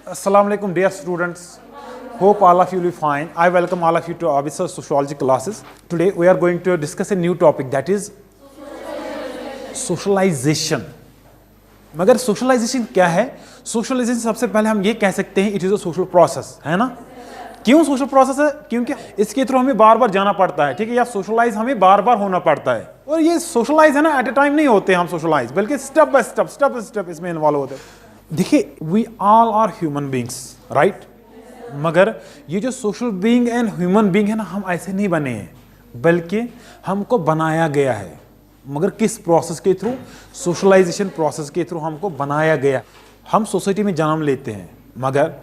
Assalamu alaikum dear students. Hope all of you will be fine. I welcome all of you to Abhisar Sociology classes. Today we are going to discuss a new topic, that is socialization. मगर socialization क्या है? Socialization सबसे पहले हम ये कह सकते हैं it is a social process, है ना? क्यों social process है? क्योंकि इसके थ्रू हमें बार बार जाना पड़ता है, ठीक है, या socialize हमें बार बार होना पड़ता है। और ये socialize है ना, at a time नहीं होते हम socialize, बल्कि step by step इसमें involve होते हैं। देखिए, we all are human beings, right? मगर ये जो social being and human being है ना, हम ऐसे नहीं बने हैं, बल्कि हमको बनाया गया है। मगर किस प्रोसेस के थ्रू? सोशलाइजेशन प्रोसेस के थ्रू हमको बनाया गया। हम सोसाइटी में जन्म लेते हैं, मगर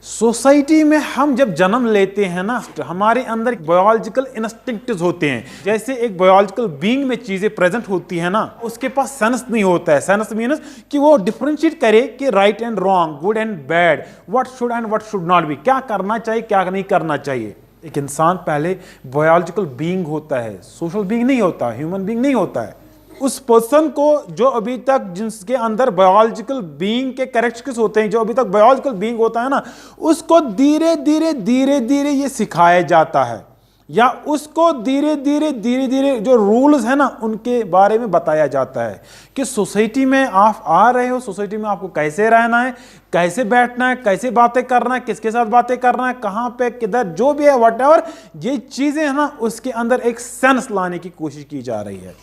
सोसाइटी में हम जब जन्म लेते हैं ना, हमारे अंदर बायोलॉजिकल इंस्टिंक्ट्स होते हैं। जैसे एक बायोलॉजिकल बीइंग में चीजें प्रेजेंट होती है ना, उसके पास सेंस नहीं होता है। सेंस मीन्स कि वो डिफरेंशिएट करे कि right and wrong, good and bad, what should and what should not be, क्या करना चाहिए क्या नहीं करना चाहिए। एक इंसान पहले बायोलॉजिकल बीइंग होता है, सोशल बीइंग नहीं होता, ह्यूमन बीइंग नहीं होता है। उस पर्सन को जो अभी तक जिसके अंदर बायोलॉजिकल बीइंग के कैरेक्टरिस्टिक्स होते हैं, जो अभी तक बायोलॉजिकल बीइंग होता है ना, उसको धीरे धीरे ये सिखाया जाता है, या उसको धीरे धीरे जो रूल्स है ना, उनके बारे में बताया जाता है कि सोसाइटी में आप आ रहे हो, सोसाइटी में आपको कैसे रहना है, कैसे बैठना है, कैसे बातें करना है, किसके साथ बातें करना है, कहां पे किधर, जो भी है व्हाटएवर, ये चीजें है ना, उसके अंदर एक सेंस लाने की कोशिश की जा रही है।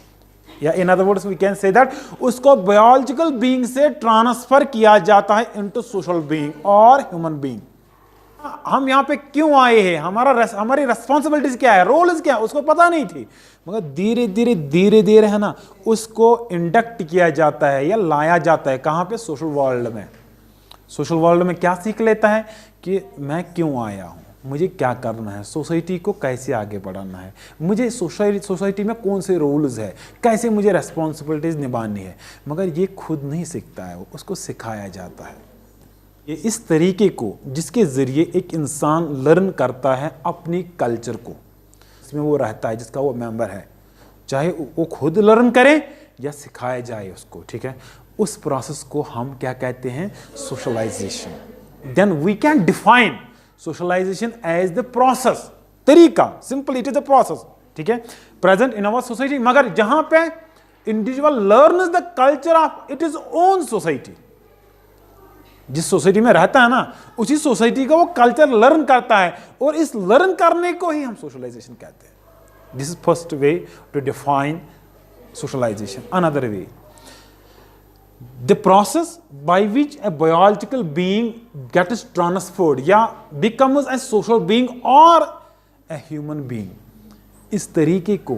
या in other words we can say that उसको बायोलॉजिकल बीइंग से ट्रांसफर किया जाता है इनटू सोशल बीइंग और ह्यूमन बीइंग। हम यहां पे क्यों आए हैं, हमारी रेस्पॉन्सिबिलिटीज क्या है, रोल्स क्या है, उसको पता नहीं थी। मगर धीरे धीरे है ना, उसको इंडक्ट किया जाता है या लाया जाता है। कहां पे? सोशल वर्ल्ड में। सोशल वर्ल्ड में क्या सीख लेता है कि मैं क्यों आया हूं, मुझे क्या करना है, सोसाइटी को कैसे आगे बढ़ाना है, मुझे सोसाइटी में कौन से रूल्स है, कैसे मुझे रेस्पॉन्सिबिलिटीज निभानी है। मगर ये खुद नहीं सीखता है, उसको सिखाया जाता है। ये इस तरीके को जिसके ज़रिए एक इंसान लर्न करता है अपनी कल्चर को, इसमें वो रहता है, जिसका वो मेंबर है, चाहे वो खुद लर्न करे या सिखाया जाए उसको, ठीक है। उस प्रोसेस को हम क्या कहते हैं? Socialisation. Then we can define socialisation as the process, तरीका, simple it is the process, ठीक है, प्रेजेंट इन अवर सोसाइटी। मगर जहां पे individual learns the culture of it is own society, जिस सोसाइटी में रहता है ना, उसी सोसाइटी का वो कल्चर लर्न करता है, और इस लर्न करने को ही हम सोशलाइजेशन कहते हैं। This is first way to define socialization. Another way, the process by which a biological being gets transferred या becomes a social being or a human being, इस तरीके को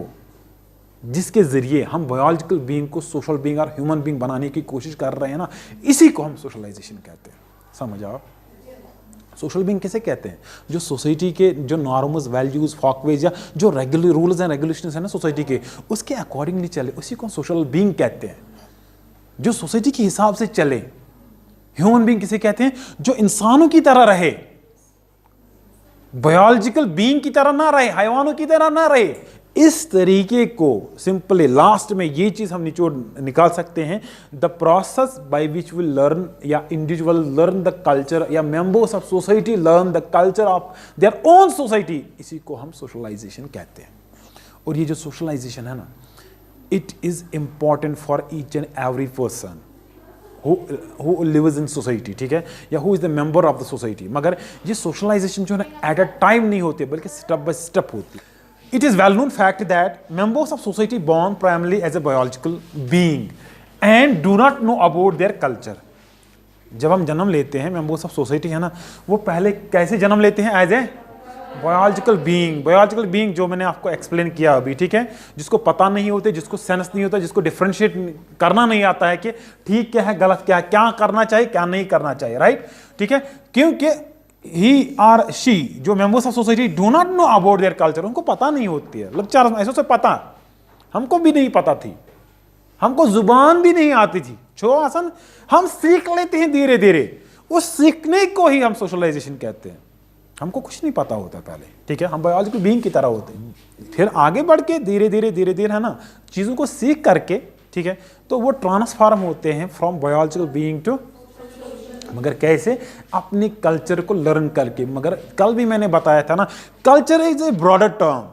जिसके जरिए हम बायोलॉजिकल बीइंग को सोशल बीइंग और ह्यूमन बीइंग बनाने की कोशिश कर रहे हैं ना, इसी को हम सोशलाइजेशन कहते हैं। समझ आओ? सोशल बीइंग किसे कहते हैं? जो सोसाइटी के जो नॉर्म्स, वैल्यूज, फॉकवेज या जो रेगुलर रूल्स एंड रेगुलेशंस है ना सोसाइटी के, उसके अकॉर्डिंगली चले, उसी को सोशल बीइंग कहते हैं, जो सोसाइटी के हिसाब से चले। ह्यूमन बीइंग किसे कहते हैं? जो इंसानों की तरह रहे, बायोलॉजिकल बीइंग की तरह ना रहे, हैवानों की तरह ना रहे। इस तरीके को सिंपली लास्ट में ये चीज हम निचोड़ निकाल सकते हैं, the process by which we learn या इंडिविजुअल लर्न द कल्चर या members of society learn the culture of their own society, इसी को हम सोशलाइजेशन कहते हैं। और ये जो सोशलाइजेशन है ना, it is important for each and every person who lives in society, ठीक है, या who is the member of the society। मगर ये socialization जो है ना, at a time नहीं होती, बल्कि step by step होती है। It is well known fact that members of society born primarily as a biological being and do not know about their culture। जब हम जन्म लेते हैं, members of society है ना, वो पहले कैसे जन्म लेते हैं? एज ए बायोलॉजिकल बीइंग जो मैंने आपको एक्सप्लेन किया अभी, ठीक है, जिसको पता नहीं होते, जिसको सेंस नहीं होता, जिसको डिफरेंशिएट करना नहीं आता है कि ठीक क्या है, गलत क्या है, क्या करना चाहिए क्या नहीं करना चाहिए, राइट, ठीक है। क्योंकि ही और शी जो members of society do not know about their culture, उनको पता नहीं होती है। मतलब ऐसे से पता, हमको भी नहीं पता थी, हमको जुबान भी नहीं आती थी, छो आसन हम सीख लेते हैं धीरे धीरे, उस सीखने को ही हम सोशलाइजेशन कहते हैं। हमको कुछ नहीं पता होता पहले, ठीक है, हम बायोलॉजिकल बीइंग की तरह होते हैं, फिर आगे बढ़ के धीरे धीरे है ना, चीज़ों को सीख करके, ठीक है, तो वो ट्रांसफॉर्म होते हैं फ्रॉम बायोलॉजिकल बीइंग टू मगर कैसे? अपने कल्चर को लर्न करके। मगर कल भी मैंने बताया था ना, culture is a broader term,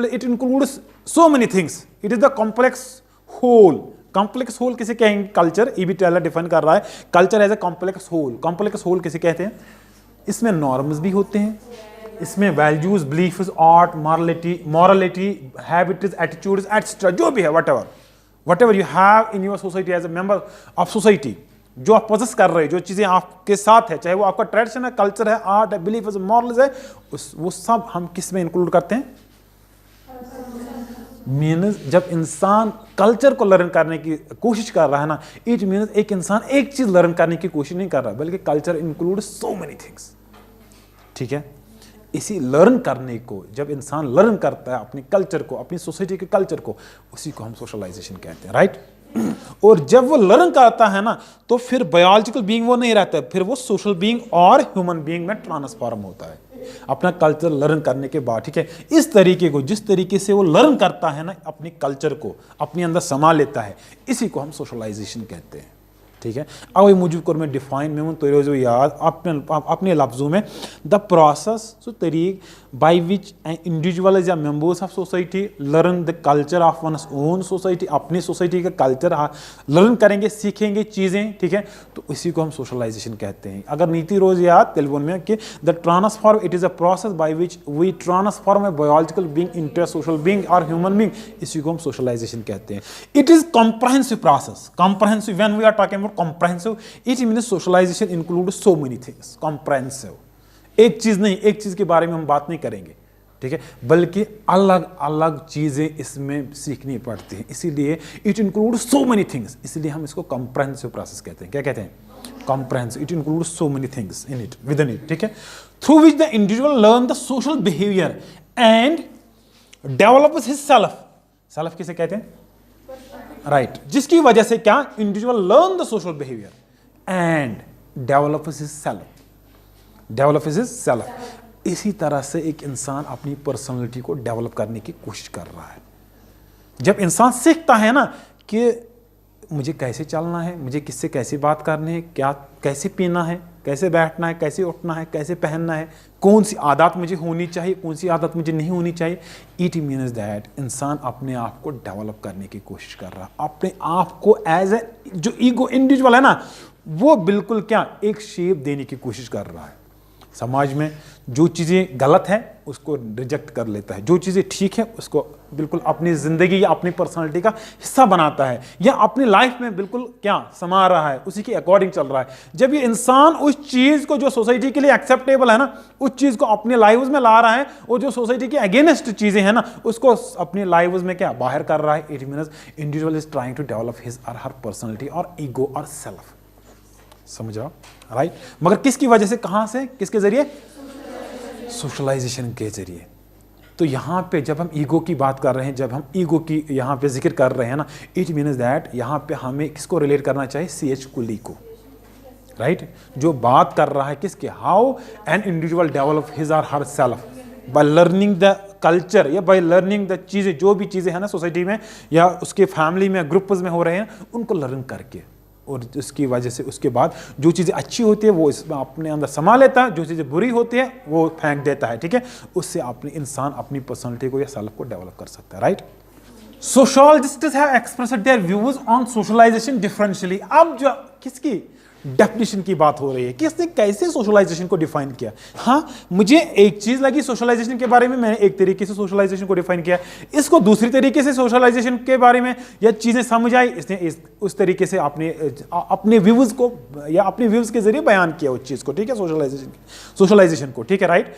it includes so many things, it is the complex whole. Complex whole किसे कहेंगे? Culture, E B Tylor define कर रहा है culture as a complex whole. Complex whole किसे कहते हैं? इसमें नॉर्म्स भी होते हैं, इसमें values, beliefs, art, morality, habits, attitudes etcetera, जो भी है, whatever you have in your society as a member of society, जो आप पोजेस कर रहे हैं, जो चीज़ें आपके साथ है, चाहे वो आपका ट्रेडिशन है, कल्चर है, आर्ट है, बिलीफ है, मॉरल्स है, वो सब हम किस में इंक्लूड करते हैं? मीन्स जब इंसान कल्चर को लर्न करने की कोशिश कर रहा है ना, इट मीन्स एक इंसान एक चीज लर्न करने की कोशिश नहीं कर रहा, बल्कि culture include so many things. ठीक है, इसी लर्न करने को जब इंसान लर्न करता है अपने कल्चर को, अपनी सोसाइटी के कल्चर को, उसी को हम सोशलाइजेशन कहते हैं, राइट। और जब वो लर्न करता है ना, तो फिर बायोलॉजिकल बीइंग वो नहीं रहता है, फिर वो सोशल बीइंग और ह्यूमन बीइंग में ट्रांसफॉर्म होता है अपना कल्चर लर्न करने के बाद। ठीक है, इस तरीके को, जिस तरीके से वो लर्न करता है ना, अपने कल्चर को अपने अंदर समा लेता है, इसी को हम सोशलाइजेशन कहते हैं। ठीक है, अब ये मुझे कर मैं डिफाइन में तो रोज़ याद अपने लफ्ज़ों में, द प्रोसेस, सो तरीक बाई विच इंडिविजुअल या members of society learn the culture of वनस own society, अपनी सोसाइटी का कल्चर लर्न करेंगे, सीखेंगे चीज़ें। ठीक है, तो इसी को हम सोशलाइजेशन कहते हैं। अगर नीति रोज याद तेलुगु में कि the transform, it is a process by which we transform a biological being into social being और ह्यूमन बीइंग, इसी को हम सोशलाइजेशन कहते हैं। It is comprehensive process, comprehensive, when we are talking about comprehensive, it means socialization includes so many things, comprehensive, एक चीज नहीं, एक चीज के बारे में हम बात नहीं करेंगे, ठीक है, बल्कि अलग अलग चीजें इसमें सीखनी पड़ती हैं, इसीलिए it includes so many things, इसलिए हम इसको कॉम्प्रहेंसिव प्रोसेस कहते हैं। क्या कहते हैं? Comprehensive, it includes so many things in it, with in it. ठीक है, through which the individual learn the social behaviour and develops his self. Self किसे कहते हैं? राइट, जिसकी वजह से क्या? Individual learn the social behaviour and develops his self. इसी तरह से एक इंसान अपनी पर्सनालिटी को डेवलप करने की कोशिश कर रहा है। जब इंसान सीखता है ना कि मुझे कैसे चलना है, मुझे किससे कैसे बात करनी है, क्या कैसे पीना है, कैसे बैठना है, कैसे उठना है, कैसे पहनना है, कौन सी आदत मुझे होनी चाहिए, कौन सी आदत मुझे नहीं होनी चाहिए, इट मीन्स दैट इंसान अपने आप को डेवलप करने की कोशिश कर रहा है। अपने आप को एज ए जो ईगो इंडिविजुअल है ना, वो बिल्कुल क्या एक शेप देने की कोशिश कर रहा है। समाज में जो चीज़ें गलत हैं उसको रिजेक्ट कर लेता है, जो चीज़ें ठीक है उसको बिल्कुल अपनी ज़िंदगी या अपनी पर्सनालिटी का हिस्सा बनाता है, या अपनी लाइफ में बिल्कुल क्या समा रहा है, उसी के अकॉर्डिंग चल रहा है। जब ये इंसान उस चीज़ को जो सोसाइटी के लिए एक्सेप्टेबल है ना, उस चीज़ को अपने लाइव्स में ला रहा है, और जो सोसाइटी के अगेंस्ट चीज़ें हैं ना, उसको अपने लाइव्स में क्या बाहर कर रहा है, it means individual is trying to develop his और हर पर्सनैलिटी और ईगो और सेल्फ। समझ रहा, राइट। मगर किसकी वजह से, कहां से, किसके जरिए? सोशलाइजेशन के जरिए। तो यहां पे जब हम ईगो की बात कर रहे हैं, जब हम ईगो की यहां पे जिक्र कर रहे हैं ना, इट मीन्स दैट यहां पे हमें किसको रिलेट करना चाहिए? CH कुली को, राइट, जो बात कर रहा है किसके? How an individual develop his और her self by learning the culture, या बाय लर्निंग द चीजें, जो भी चीजें हैं ना सोसाइटी में या उसके फैमिली में, ग्रुप्स में हो रहे हैं, उनको लर्न करके, और उसकी वजह से उसके बाद जो चीज़ें अच्छी होती है वो इसमें अपने अंदर समा लेता है, जो चीज़ें बुरी होती है वो फेंक देता है। ठीक है, उससे अपने इंसान अपनी पर्सनालिटी को या सेल्फ को डेवलप कर सकता है, right. Sociologists have expressed their views on socialisation differentially. अब जो किसकी डेफिनेशन की बात हो रही है, किसने कैसे सोशलाइजेशन को डिफाइन किया? हाँ, मुझे एक चीज लगी सोशलाइजेशन के बारे में, मैंने एक तरीके से सोशलाइजेशन को डिफाइन किया, इसको दूसरी तरीके से सोशलाइजेशन के बारे में या चीजें समझ आई, इसने उस तरीके से अपने व्यूज को या अपने व्यूज के जरिए बयान किया उस चीज को। ठीक है, सोशलाइजेशन को। ठीक है, राइट।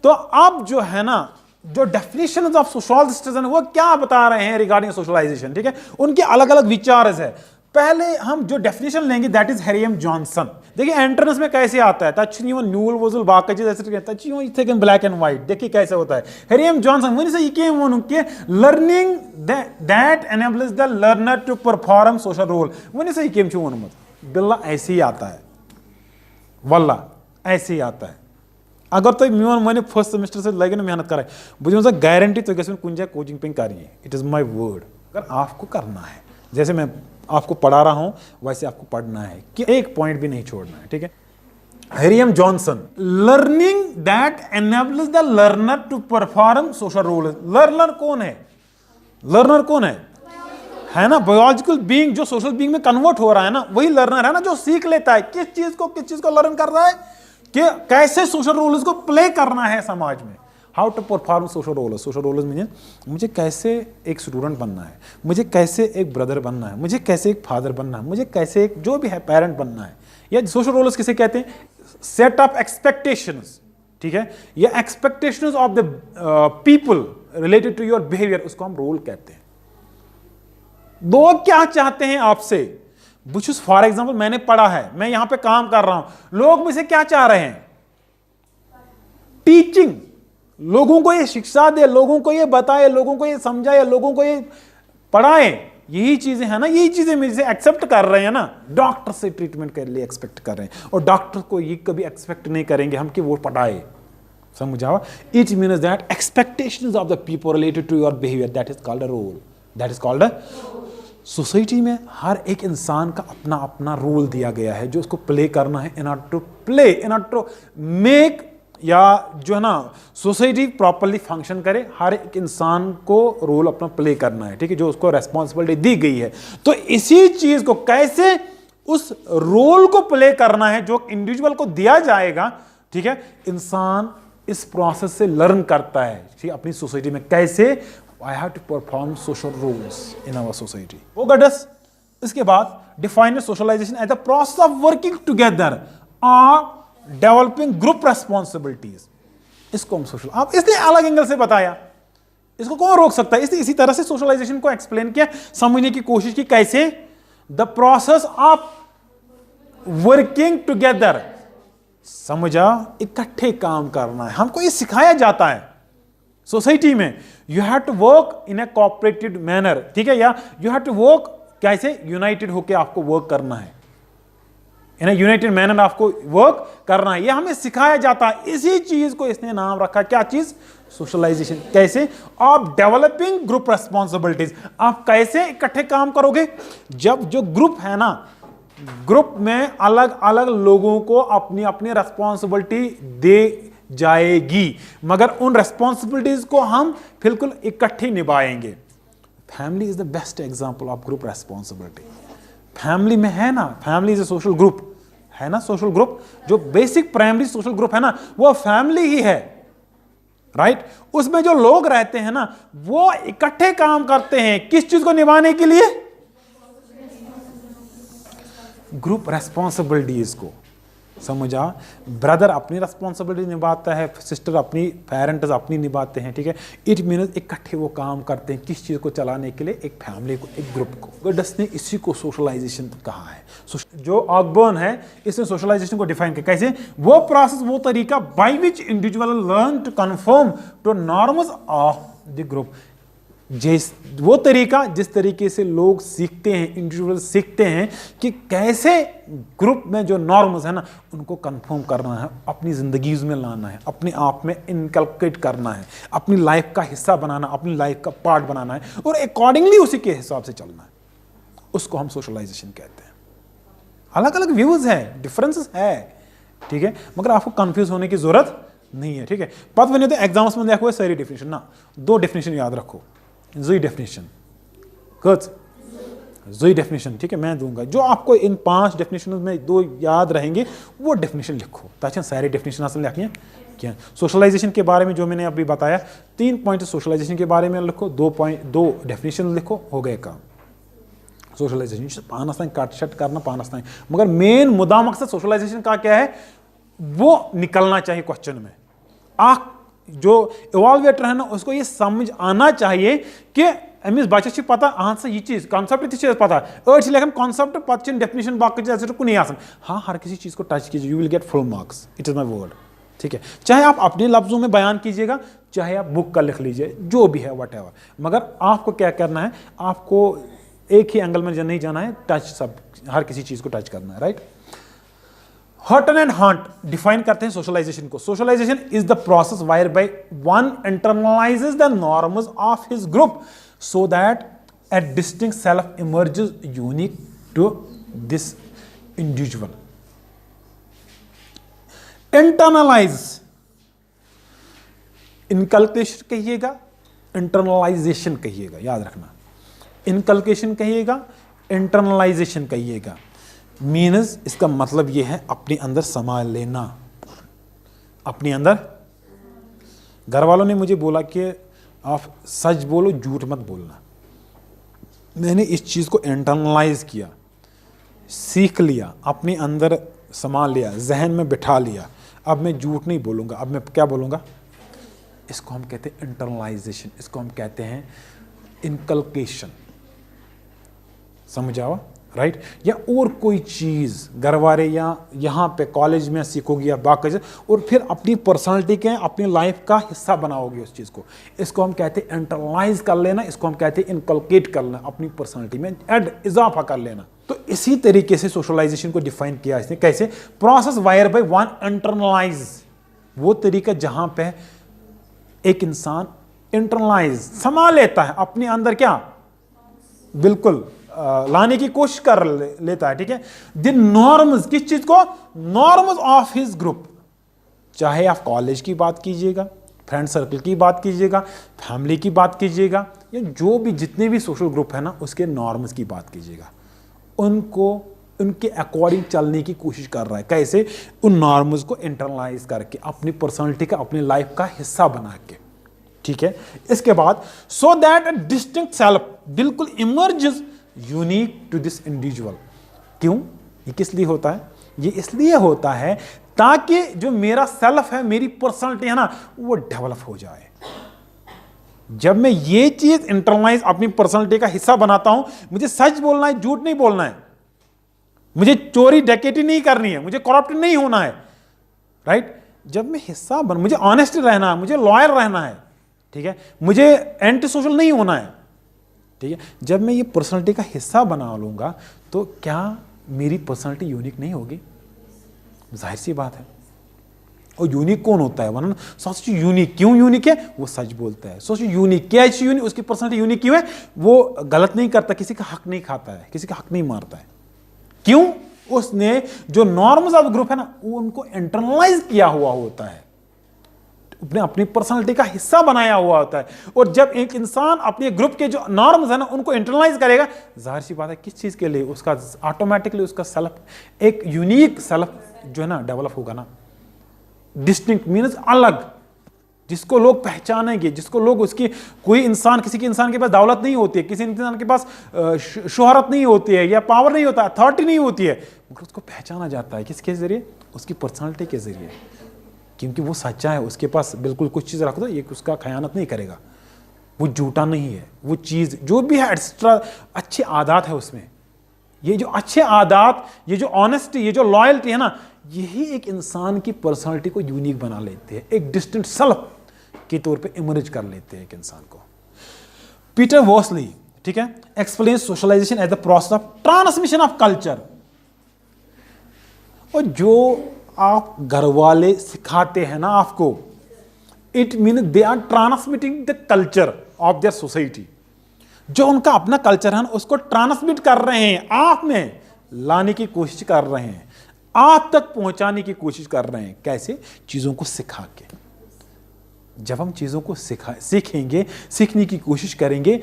तो अब जो है ना, जो डेफिनेशन ऑफ सोशियोलॉजिस्ट्स हैं वो क्या बता रहे हैं रिगार्डिंग सोशलाइजेशन, ठीक है, उनके अलग अलग विचार है। पहले हम जो डेफिनेशन लेंगे दैट इज हेरियम जॉनसन। देखिए एंट्रेंस में कैसे आता है, तच्चियो न्यूल वजुल बाकजे जैसे कहता है, ये थे ब्लैक एंड व्हाइट। देखिए कैसे होता है। हेरियम जॉनसन वनी से ये वोन के learning that enables the learner to perform social role. वनी से ये वोन मत बिल्ला ऐसे ही आता है, वल्ला ऐसे ही आता है। अगर तो मोन मैंने फर्स्ट सेमेस्टर से लगे ना मेहनत कराए, मुझे गारंटी तो कुछ कोचिंग पे करिए, इट इज माई वर्ड। अगर आपको करना है, जैसे मैं आपको पढ़ा रहा हूं वैसे आपको पढ़ना है, कि एक पॉइंट भी नहीं छोड़ना है, ठीक है। Harry M Johnson, learning that enables the learner to perform social roles. Learner कौन है? लर्नर कौन है ना, बायोलॉजिकल बीइंग जो सोशल बीइंग में कन्वर्ट हो रहा है ना, वही लर्नर है ना, जो सीख लेता है किस चीज को लर्न कर रहा है, कि कैसे सोशल रोल्स को प्ले करना है समाज में। How to perform social roles. Social roles mean मुझे कैसे एक स्टूडेंट बनना है, मुझे कैसे एक ब्रदर बनना है, मुझे कैसे एक फादर बनना है, मुझे कैसे एक जो भी है पेरेंट बनना है। या सोशल रोल्स किसे कहते हैं? सेट ऑफ एक्सपेक्टेशंस, ठीक है, या expectations of the people related to your behaviour, उसको हम रोल कहते हैं। लोग क्या चाहते हैं आपसे? फॉर एग्जाम्पल मैंने पढ़ा है, मैं यहां पे काम कर रहा हूं, लोग मुझसे क्या चाह रहे हैं? टीचिंग, लोगों को ये शिक्षा दे, लोगों को ये बताए, लोगों को ये समझाए, लोगों को ये पढ़ाए, यही चीजें है ना, यही चीजें मुझे एक्सेप्ट कर रहे हैं ना। डॉक्टर से ट्रीटमेंट के लिए एक्सपेक्ट कर रहे हैं, और डॉक्टर को ये कभी एक्सपेक्ट नहीं करेंगे हम कि वो पढ़ाए, समझाओ। It means that expectations of the people related to your behaviour, that is called a role, that is called a. Society में हर एक इंसान का अपना अपना रोल दिया गया है जो उसको प्ले करना है, in order to play, in order to make, या जो है ना सोसाइटी प्रॉपरली फंक्शन करे, हर एक इंसान को रोल अपना प्ले करना है, ठीक है, जो उसको रेस्पॉन्सिबिलिटी दी गई है। तो इसी चीज को कैसे उस रोल को प्ले करना है जो इंडिविजुअल को दिया जाएगा, ठीक है, इंसान इस प्रोसेस से लर्न करता है, ठीक है, अपनी सोसाइटी में कैसे I have to perform social roles in our society. वो गडस इसके बाद define socialisation as the process of working together और डेवलपिंग ग्रुप रेस्पॉन्सिबिलिटीज। इसको हम सोशल, आप इसने अलग एंगल से बताया, इसको कौन रोक सकता है? इसने इसी तरह से सोशलाइजेशन को एक्सप्लेन किया, समझने की कोशिश की कैसे the process of working together, समझा, इकट्ठे काम करना है, हमको ये सिखाया जाता है सोसाइटी में। You have to work in a cooperative manner, ठीक है, या यू हैव टू वर्क कैसे यूनाइटेड होकर आपको वर्क करना है, इन ए यूनाइटेड मैनर आपको वर्क करना है, ये हमें सिखाया जाता है। इसी चीज को इसने नाम रखा, क्या चीज? सोशलाइजेशन। कैसे? आप डेवलपिंग ग्रुप रेस्पॉन्सिबिलिटीज, आप कैसे इकट्ठे काम करोगे? जब जो ग्रुप है ना, ग्रुप में अलग अलग लोगों को अपनी अपनी रेस्पॉन्सिबिलिटी दे जाएगी, मगर उन रेस्पॉन्सिबिलिटीज को हम बिल्कुल इकट्ठे निभाएंगे। Family is the best example of group responsibility. Family में है ना, family is a social group, है ना, सोशल ग्रुप, जो बेसिक प्राइमरी सोशल ग्रुप है ना, वो फैमिली ही है, राइट। उसमें जो लोग रहते हैं ना, वो इकट्ठे काम करते हैं, किस चीज को निभाने के लिए? ग्रुप रेस्पॉन्सिबिलिटीज को, समझा। ब्रदर अपनी रेस्पॉन्सिबिलिटी निभाता है, सिस्टर अपनी, पेरेंट्स अपनी निभाते हैं, ठीक है। इट मीन्स इकट्ठे वो काम करते हैं किस चीज को चलाने के लिए? एक फैमिली को, एक ग्रुप को। गडस ने इसी को सोशलाइजेशन कहा है। जो ऑकबर्न है इसने सोशलाइजेशन को डिफाइन किया कैसे? वो प्रोसेस, वो तरीका by which individual learn to conform to norms of the group. वो तरीका जिस तरीके से लोग सीखते हैं, इंडिविजुअल सीखते हैं कि कैसे ग्रुप में जो नॉर्म्स है ना उनको कंफर्म करना है, अपनी जिंदगी में लाना है, अपने आप में इनकलकेट करना है, अपनी लाइफ का हिस्सा बनाना, अपनी लाइफ का पार्ट बनाना है, और अकॉर्डिंगली उसी के हिसाब से चलना है, उसको हम सोशलाइजेशन कहते हैं। अलग अलग व्यूज है, डिफरेंसेस है, ठीक है, मगर आपको कंफ्यूज होने की जरूरत नहीं है, ठीक है। पता नहीं तो एग्जाम्स में देखो सारी डेफिनेशन ना, 2 डेफिनेशन याद रखो। जोई डेफिनेशन, जोई डेफिनेशन, ठीक है, मैं दूंगा। जो आपको इन 5 डेफिनेशन में 2 याद रहेंगे वो डेफिनेशन लिखो, ताकि सारे डेफिनेशन असल लिखिए क्या। सोशलाइजेशन के बारे में जो मैंने अभी बताया 3 पॉइंट सोशलाइजेशन के बारे में लिखो, 2 डेफिनेशन लिखो, हो गए काम। सोशलाइजेशन पानस कट शट करना पानस, मगर मेन मुद्दा मकसद सोशलाइजेशन का क्या है वो निकलना चाहिए क्वेश्चन में। आप जो इवॉल्वेटर है ना उसको ये समझ आना चाहिए कि अमिस बच्चस पता अहन सा यह चीज कॉन्सेप्ट चीज पता अड़ लेखन कॉन्सेप्ट पत्ते डेफिनेशन बाकी कुछ आसान। हाँ, हर किसी चीज को टच कीजिए, you will get full marks, it is my word, ठीक है। चाहे आप अपने लफ्जों में बयान कीजिएगा, चाहे आप बुक का लिख लीजिए, जो भी है वट एवर, मगर आपको क्या करना है, आपको एक ही एंगल में नहीं जाना है, टच सब हर किसी चीज को टच करना है, right. Horton and Hunt define करते हैं सोशलाइजेशन को। Socialisation is the process whereby one internalises the norms of his group so that a distinct self emerges unique to this individual. Internalize, inculcation कहिएगा, internalisation कहिएगा, याद रखना। इनकल्केशन कहिएगा, internalisation कहिएगा। Means इसका मतलब यह है अपने अंदर समा लेना, अपने अंदर। घर वालों ने मुझे बोला कि आप सच बोलो, झूठ मत बोलना। मैंने इस चीज़ को इंटरनलाइज किया, सीख लिया, अपने अंदर समा लिया, जहन में बिठा लिया। अब मैं झूठ नहीं बोलूँगा, अब मैं क्या बोलूँगा? इसको हम कहते हैं इंटरनलाइजेशन, इसको हम कहते हैं इनकल्केशन। समझ आओ, राइट? या और कोई चीज़ घर वाले या यहाँ पे कॉलेज में सीखोगे या बाकी, और फिर अपनी पर्सनालिटी के, अपनी लाइफ का हिस्सा बनाओगे उस चीज़ को। इसको हम कहते हैं इंटरनलाइज कर लेना, इसको हम कहते हैं इनकल्केट कर लेना, अपनी पर्सनालिटी में इजाफा कर लेना। तो इसी तरीके से सोशलाइजेशन को डिफाइन किया इसने। कैसे? Process whereby one internalize, वो तरीका जहां पे एक इंसान इंटरनलाइज समा लेता है, अपने अंदर क्या बिल्कुल लाने की कोशिश कर लेता है। ठीक है? द नॉर्म्स, किस चीज को? Norms of his group. चाहे आप कॉलेज की बात कीजिएगा, फ्रेंड सर्कल की बात कीजिएगा, फैमिली की बात कीजिएगा, या जो भी जितने भी सोशल ग्रुप है ना, उसके नॉर्म्स की बात कीजिएगा, उनको उनके अकॉर्डिंग चलने की कोशिश कर रहा है। कैसे? उन नॉर्म्स को इंटरनलाइज करके, अपनी पर्सनालिटी का, अपनी लाइफ का हिस्सा बना के। ठीक है? इसके बाद so that a distinct self बिल्कुल emerges unique to this individual. क्यों? ये किस लिए होता है? ये इसलिए होता है ताकि जो मेरा सेल्फ है, मेरी पर्सनालिटी है ना, वो डेवलप हो जाए। जब मैं ये चीज इंटरनलाइज अपनी पर्सनालिटी का हिस्सा बनाता हूं, मुझे सच बोलना है, झूठ नहीं बोलना है, मुझे चोरी डकैती नहीं करनी है, मुझे करप्ट नहीं होना है, राइट? जब मैं हिस्सा मुझे ऑनेस्ट रहना है, मुझे लॉयल रहना है, ठीक है, मुझे एंटी सोशल नहीं होना है, ठीक है। जब मैं ये पर्सनालिटी का हिस्सा बना लूंगा तो क्या मेरी पर्सनालिटी यूनिक नहीं होगी? जाहिर सी बात है। और यूनिक कौन होता है? वरना सोचो यूनिक क्यों यूनिक है? वो सच बोलता है। सोचो यूनिक क्या है? यूनिक, उसकी पर्सनालिटी यूनिक क्यों है? वो गलत नहीं करता, किसी का हक नहीं खाता है, किसी का हक नहीं मारता है। क्यों? उसने जो नॉर्म्स ऑफ ग्रुप है ना, वो उनको इंटरनलाइज किया हुआ होता है, अपनी पर्सनालिटी का हिस्सा बनाया हुआ होता है। और जब एक इंसान अपने ग्रुप के जो नॉर्म्स है ना, उनको इंटरनलाइज करेगा, जाहिर सी बात है किस चीज के लिए? उसका ऑटोमेटिकली उसका सेल्फ, एक यूनिक सेल्फ जो है ना, डेवलप होगा ना। डिस्टिंक्ट मीन्स अलग, जिसको लोग पहचानेंगे, जिसको लोग, उसकी कोई इंसान, किसी के इंसान के पास दौलत नहीं होती है, किसी इंसान के पास शोहरत नहीं होती है, या पावर नहीं होता, अथॉरिटी नहीं होती है, मगर उसको पहचाना जाता है किसके जरिए? उसकी पर्सनालिटी के जरिए। क्योंकि वो सच्चा है, उसके पास बिल्कुल कुछ चीज़ रख दो, ये उसका खयानत नहीं करेगा, वो झूठा नहीं है, वो चीज़ जो भी है एक्स्ट्रा अच्छे आदत है उसमें। ये जो अच्छे आदत, ये जो ऑनेस्टी, ये जो लॉयल्टी है ना, यही एक इंसान की पर्सनालिटी को यूनिक बना लेते हैं, एक डिस्टिंक्ट सेल्फ के तौर पे इमर्ज कर लेते हैं एक इंसान को। पीटर वॉसली, ठीक है, explain socialization as the process of transmission of culture. और जो आप घर वाले सिखाते हैं ना आपको, it mean they are transmitting the culture of their society. जो उनका अपना कल्चर है ना, उसको ट्रांसमिट कर रहे हैं, आप में लाने की कोशिश कर रहे हैं, आप तक पहुंचाने की कोशिश कर रहे हैं। कैसे? चीजों को सिखा के। जब हम चीजों को सीखेंगे, सीखने की कोशिश करेंगे,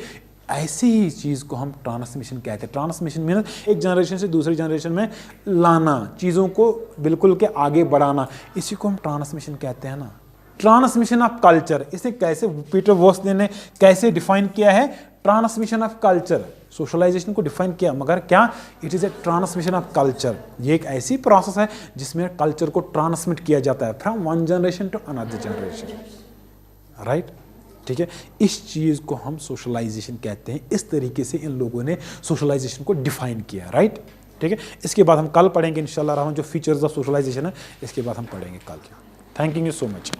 ऐसी ही चीज को हम ट्रांसमिशन कहते हैं। ट्रांसमिशन मीन्स एक जनरेशन से दूसरी जनरेशन में लाना, चीजों को बिल्कुल के आगे बढ़ाना, इसी को हम ट्रांसमिशन कहते हैं ना। ट्रांसमिशन ऑफ कल्चर, इसे कैसे पीटर वॉसली ने कैसे डिफाइन किया है? ट्रांसमिशन ऑफ कल्चर, सोशलाइजेशन को डिफाइन किया, मगर क्या? It is a transmission of culture. ये एक ऐसी प्रोसेस है जिसमें कल्चर को ट्रांसमिट किया जाता है from one generation to another generation, right? ठीक है, इस चीज को हम सोशलाइजेशन कहते हैं। इस तरीके से इन लोगों ने सोशलाइजेशन को डिफाइन किया, राइट? ठीक है, इसके बाद हम कल पढ़ेंगे इंशाल्लाह रहमान जो फीचर्स ऑफ सोशलाइजेशन है, इसके बाद हम पढ़ेंगे कल। Thank you so much.